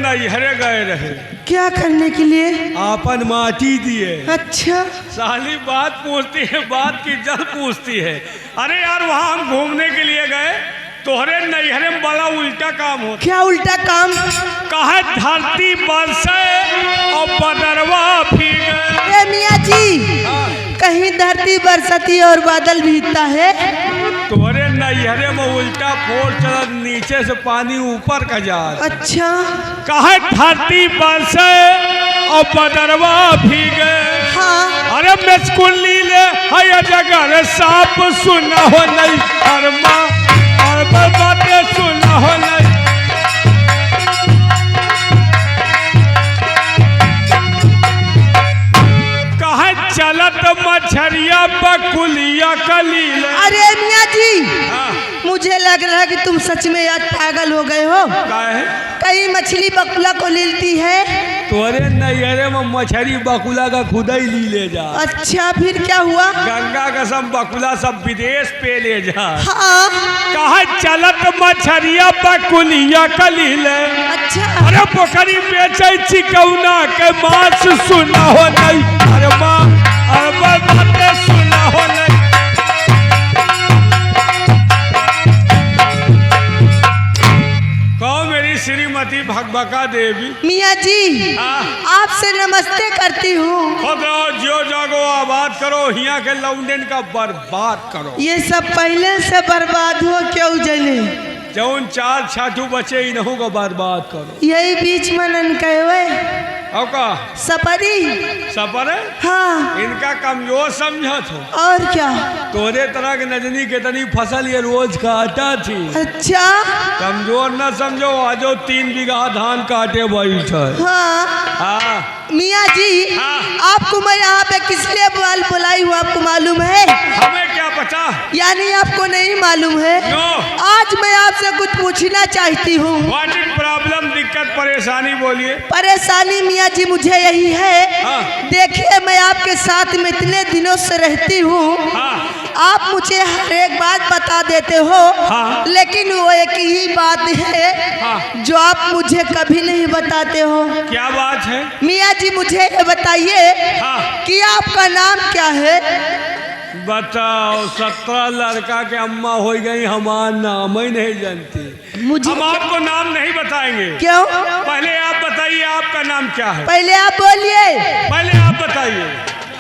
नैहरे गए रहे। क्या करने के लिए? आपन माटी दिए। अच्छा। साली बात पूछती है, बात की जल पूछती है। अरे यार वहाँ हम घूमने के लिए गए, तोहरे नैहरे में बड़ा उल्टा काम हो। क्या उल्टा काम? कहा धरती बरसे और बदरवा भीगे। ए मियाँ जी, कहीं धरती बरसती और बादल भीगता है? तोहरे नैहरे में उल्टा फोड़ चला, नीचे से पानी ऊपर का जा। अच्छा। कहा धरती बरसे और बदरवा भीगे। हाँ। अरे मेचकुल्ली ले है जगह साफ सुना हो नहीं अरमा और बातें सुना हो नहीं। कहा चलत मछरिया बकुलिया कलील। अरे मियाँ जी, मुझे लग रहा है कि तुम सच में आज पागल हो गए हो। कहीं मछली बकुला को लीलती है? तोरे नैहरे में मछली बकुला का खुदा ही ली ले जा। अच्छा, फिर क्या हुआ? गंगा का सब बकुला सब विदेश पे ले जा। हाँ। कहा चलत मछरिया बकुलिया कलील। अच्छा। अरे पोखरी बेचे चिकौना के मांस सुना हो नहीं अरे माँ अरे बातें सुना हो नहीं। कहो मेरी श्रीमती भगभका देवी। मियाँ जी, आपसे नमस्ते करती हूँ। खुद रहो, जियो जागो, आबाद करो, हिया के लौंडेन का बर्बाद करो। ये सब पहले से बर्बाद हो क्यों जले? जौन चार छाटू बचे इन्हों को बर्बाद करो। यही बीच में नन कहे का सपरी सपर है? हाँ। इनका कमजोर समझत हो। और क्या? तोरे तरह के नजनी के तनी फसल ये रोज काटा थी। अच्छा। कमजोर न समझो, आजो 3 बीघा धान काटे बैठे। हाँ। हाँ। मियाँ जी, हाँ। आपको मैं यहाँ पे किस लिए बुलाई हूँ आपको मालूम है? हमें क्या पता? यानी आपको नहीं मालूम है? नो। आज मैं आपसे कुछ पूछना चाहती हूँ। What is problem? दिक्कत परेशानी बोलिए। परेशानी मियाँ जी मुझे यही है। हाँ। देखिए, मैं आपके साथ में इतने दिनों से रहती हूँ। हाँ। आप मुझे हर एक बात बता देते हो। हाँ। लेकिन वो एक ही बात है। हाँ। जो आप मुझे कभी नहीं बताते हो। क्या बात है? मियाँ जी मुझे ये बताइए। हाँ। कि आपका नाम क्या है? बताओ, 17 लड़का के अम्मा हो गई, हमारा नाम ही नहीं जानती। मुझे हम आपको नाम नहीं बताएंगे। क्यों? पहले आप बताइए आपका नाम क्या है। पहले आप बोलिए। पहले आप बताइए।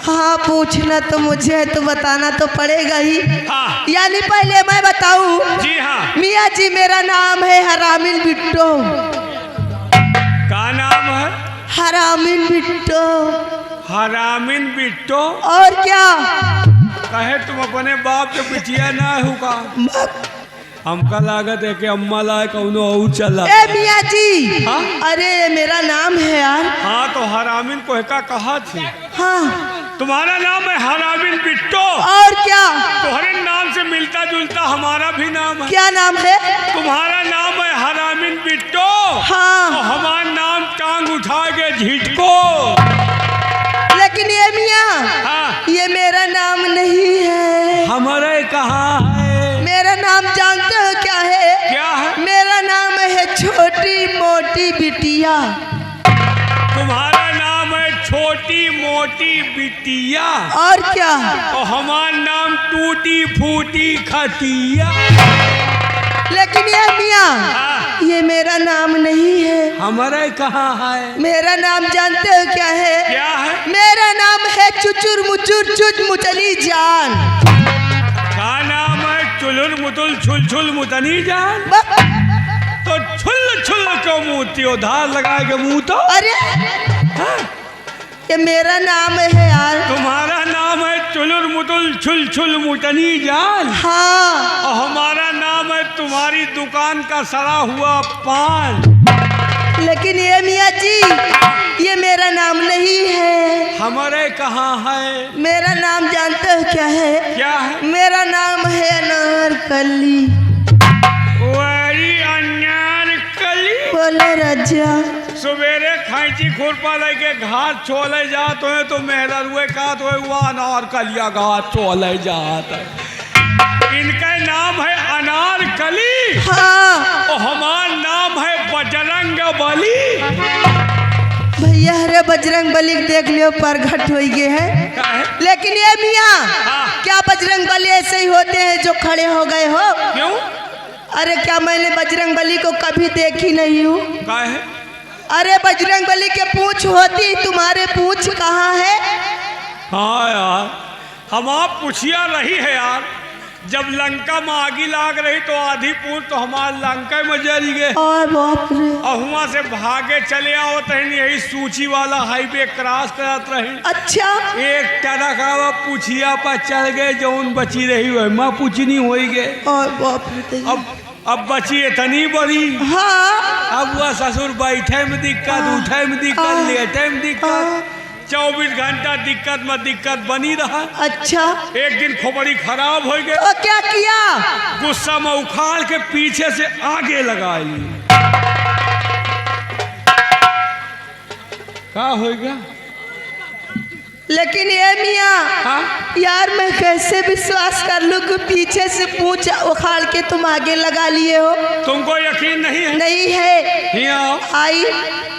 हाँ, पूछना तो मुझे तो बताना तो पड़ेगा ही। हाँ। यानी पहले मैं बताऊं? जी हाँ। मियाँ जी, मेरा नाम है हरामिन बिट्टो। का नाम है? हरामिन बिट्टो। हरामिन बिट्टो। और क्या? कहे तुम अपने बाप के पिटिया ना हो का? हमका लागत है कि अम्मा लाए कौनो और चला। ए मियाँ जी। हाँ? अरे मेरा नाम है यार। हाँ, तो हरामिन को का कहा थी? हाँ। तुम्हारा नाम है हरामिन बिट्टो। और क्या? तुम्हारे नाम से मिलता जुलता हमारा भी नाम है। क्या नाम है? तुम्हारा नाम है हरामिन बिट्टो। हाँ। तो हमारा नाम टांग उठा के झिटको। लेकिन ये मियाँ, हाँ। ये मेरा नाम नहीं है। हमारे कहाँ है? मेरा नाम जानते हो क्या है? क्या है? मेरा नाम है छोटी मोटी बिटिया। तुम्हारा नाम है छोटी मोटी बिटिया। और क्या? और हमारा नाम टूटी फूटी खटिया। लेकिन ये मियाँ, हाँ। ये मेरा नाम नहीं है। हमारे कहाँ है? मेरा नाम जानते हो क्या है? क्या है? मेरा नाम है चुचुर मुचुर चुच मुचली जान। का नाम है? चुलुर मुतुल छुल छुल मुतनी जान। तो छुल छुल क्यों मुँहती हो? धार लगा के मुँह तो। अरे हाँ? ये मेरा नाम है यार। तुम्हारा नाम है चुलुर मुतुल छुल छुल मुतनी जान। हाँ। और हमारा नाम है तुम्हारी दुकान का सड़ा हुआ पान। लेकिन ये मियाँ जी, ये मेरा नाम नहीं है। हमारे कहाँ है? मेरा नाम जानते हो क्या है? क्या है? मेरा नाम है अनारकली। वही अनारकली। बोले राजा। सवेरे खैची खुरपा लेके घाट छोले जात हो तो मेहरा रुए का तो हुआ अनारकलिया घाट छोले जात। इनका नाम है अनारकली। हाँ और हमारा नाम है बजरंग बली। भैया हरे बजरंग बली देख लियो प्रगट हो गए हैं। लेकिन ये मियाँ क्या बजरंग बली ऐसे ही होते हैं जो खड़े हो गए हो? क्यों? अरे क्या मैंने बजरंग बली को कभी देखी नहीं हूँ। अरे बजरंग बली के पूंछ होती, तुम्हारे पूंछ कहाँ है? हाँ यार, हम आप पूछिया रही है यार। जब लंका में आगी लाग रही तो आधी पूछ तो हमारे लंका में जल गए। और बाप रे। और वहाँ से भागे चले आओ तहन यही सूची वाला हाईवे क्रॉस करत रही। अच्छा। एक टरक आवा पूछिया पर चल गए, जौन बची रही वही माँ पूछनी हो गए। और बाप रे। अब बची इतनी बड़ी। हाँ। अब वह ससुर बैठे में दिक्कत, उठे में दिक्कत, लेटे में दिक्कत, 24 घंटा दिक्कत में दिक्कत बनी रहा। अच्छा। एक दिन खोपड़ी खराब हो गए तो क्या किया? गुस्सा में उखाड़ के पीछे से आगे लगा ली। क्या होगा? लेकिन ये मियाँ यार मैं कैसे विश्वास कर लूं कि पीछे से पूंछ उखाड़ के तुम आगे लगा लिए हो? तुमको यकीन नहीं है? नहीं है। यहाँ आओ। आई।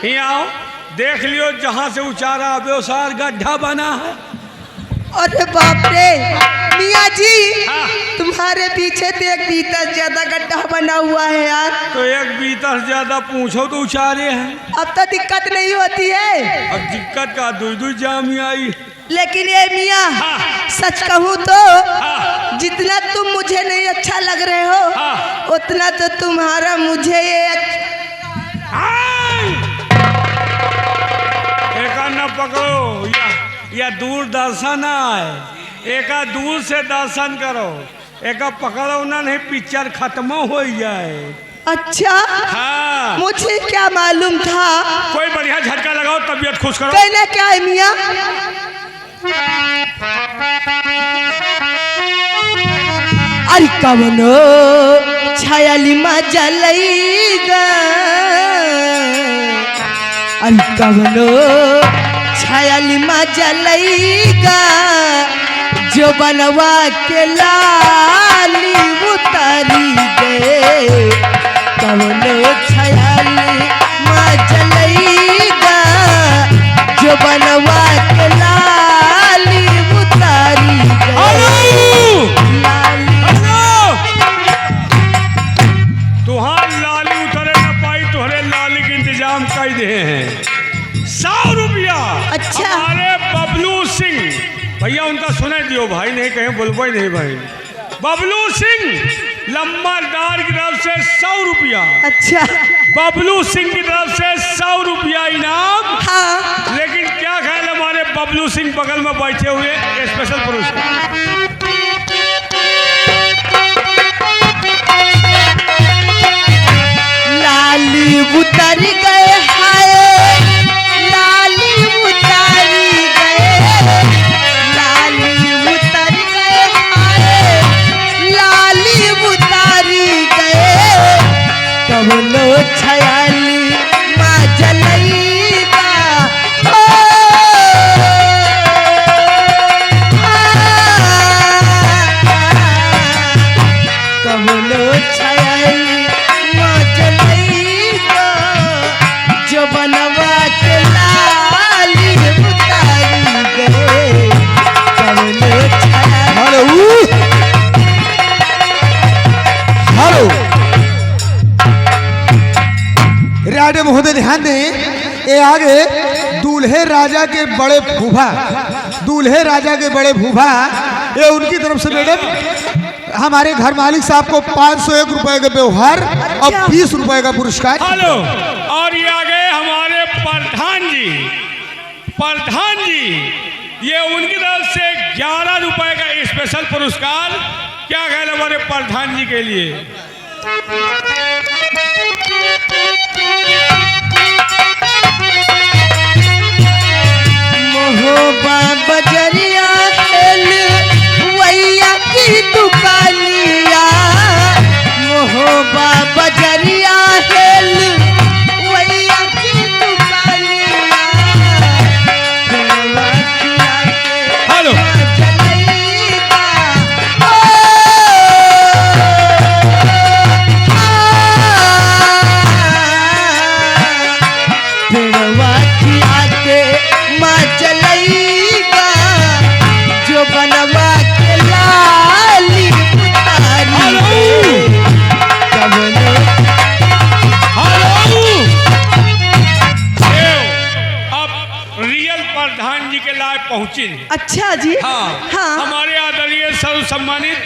यहाँ आओ, देख लियो जहाँ से उचारा व्यवसार गड्ढा बना है। अरे बाप रे मियाँ जी, तुम्हारे पीछे तो एक बीतर ज्यादा गड्ढा बना हुआ है यार। तो एक बीतर ज्यादा पूछो तो उचारे हैं। अब तो दिक्कत नहीं होती है। अब दिक्कत का दूर जामी आई। लेकिन ये मियाँ सच कहूँ तो जितना तुम मुझे नहीं अच्छा लग रहे हो उतना तो तुम्हारा मुझे ये एक न पकड़ो या दूर दर्शन आए, एक दूर से दर्शन करो, एक पकड़ो ना नहीं पिक्चर खत्म हो जाए। अच्छा। हाँ। मुझे क्या मालूम था। कोई बढ़िया झटका लगाओ, तबीयत खुश करो। कहना क्या है मियाँ? अरे कवनो छायाली मजा लईगा, अरे कवनो छायाली मजा लईगा, जो बनवा के लाली उतारी गए। कवनो छायाली मजा लईगा, जो बनवा के लाली उतारी गए। तुहार लाली उतरे न पाई, तुहरे लाली के इंतजाम कर दे हैं। 100 रुपया। अच्छा। हमारे बबलू सिंह भैया, उनका सुने दियो भाई, नहीं कहीं बोलबो नहीं भाई। बबलू सिंह लम्बादार की तरफ से 100 रुपया। अच्छा। बबलू सिंह की तरफ से 100 रुपया इनाम। हाँ। लेकिन क्या ख्याल हमारे बबलू सिंह बगल में बैठे हुए स्पेशल पुरस्कार। लाली उतर गए हाय, लाली उतारी गए, लाली उतर गए हाय, लाली उतारी गए। कवनो छयाली माँ जलईगा, कवनो छयाली माँ जलईगा, जो बनवा के लाली उतारी गए। कवनो छयाली। हेलो राडे महोदय, ध्यान दें, ये आगे दूल्हे राजा के बड़े फूफा, दूल्हे राजा के बड़े फूफा, ये उनकी तरफ से मैडम हमारे घर मालिक साहब को 501 रुपए का व्यवहार और 20 रुपए का पुरस्कार। हेलो, और ये आगे हमारे प्रधान जी, प्रधान जी, ये उनकी तरफ से 11 रुपए का स्पेशल पुरस्कार। क्या कहना हमारे प्रधान जी के लिए? मोहबा बजरिया हेल वैया की दुकानिया, मोहबा बजरिया हेल वैया की दुकानिया। हेलो। जलईगा, कमा चलैबा जो बनवा के लाली उतारी कवनो अब रियल प्रधान जी के लायक पहुंचे। अच्छा जी। हाँ, हाँ। हमारे आदरणीय सर्व सम्मानित